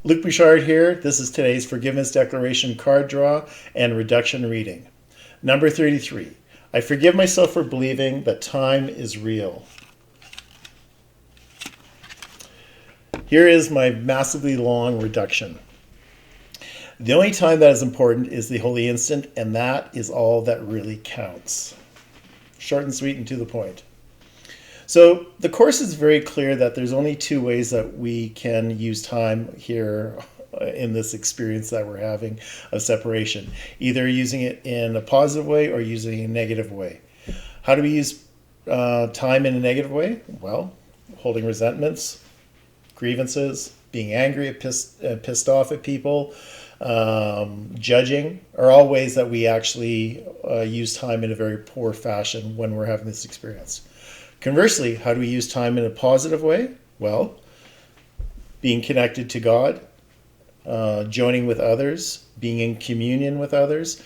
Luc Bouchard here. This is today's Forgiveness Declaration card draw and reduction reading. Number 33. I forgive myself for believing that time is real. Here is my massively long reduction. The only time that is important is the holy instant, and that is all that really counts. Short and sweet and to the point. So the Course is very clear that there's only two ways that we can use time here in this experience that we're having of separation. Either using it in a positive way or using it in a negative way. How do we use time in a negative way? Well, holding resentments, grievances, being angry, pissed off at people, judging are all ways that we actually use time in a very poor fashion when we're having this experience. Conversely, how do we use time in a positive way? Well, being connected to God, joining with others, being in communion with others,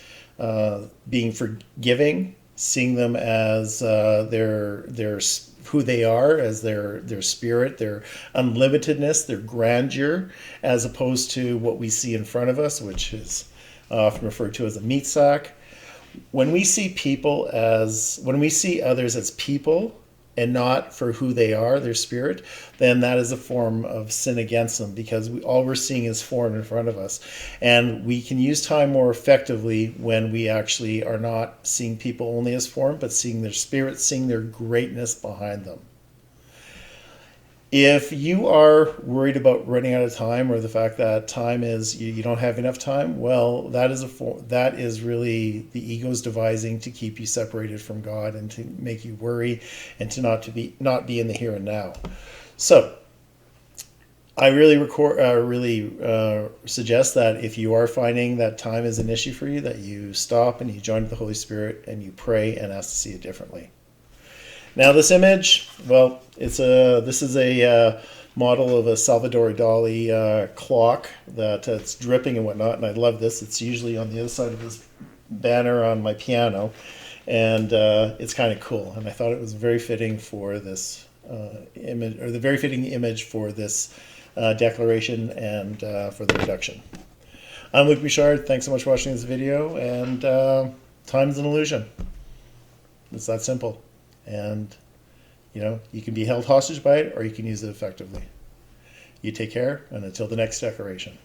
being forgiving, seeing them as their who they are, as their spirit, their unlimitedness, their grandeur, as opposed to what we see in front of us, which is often referred to as a meat sack. When we see others as people and not for who they are, their spirit, then that is a form of sin against them, because all we're seeing is form in front of us. And we can use time more effectively when we actually are not seeing people only as form, but seeing their spirit, seeing their greatness behind them. If you are worried about running out of time, or the fact that time is you don't have enough time, well, that is really the ego's devising to keep you separated from God and to make you worry and to not be in the here and now. So I really suggest that if you are finding that time is an issue for you, that you stop and you join with the Holy Spirit and you pray and ask to see it differently. Now this image, well, this is a model of a Salvador Dali clock that it's dripping and whatnot, and I love this. It's usually on the other side of this banner on my piano, and it's kind of cool. And I thought it was very fitting for this image, or the very fitting image for this declaration and for the reduction. I'm Luc Bouchard. Thanks so much for watching this video, and time is an illusion. It's that simple. And, you can be held hostage by it, or you can use it effectively. You take care, and until the next declaration.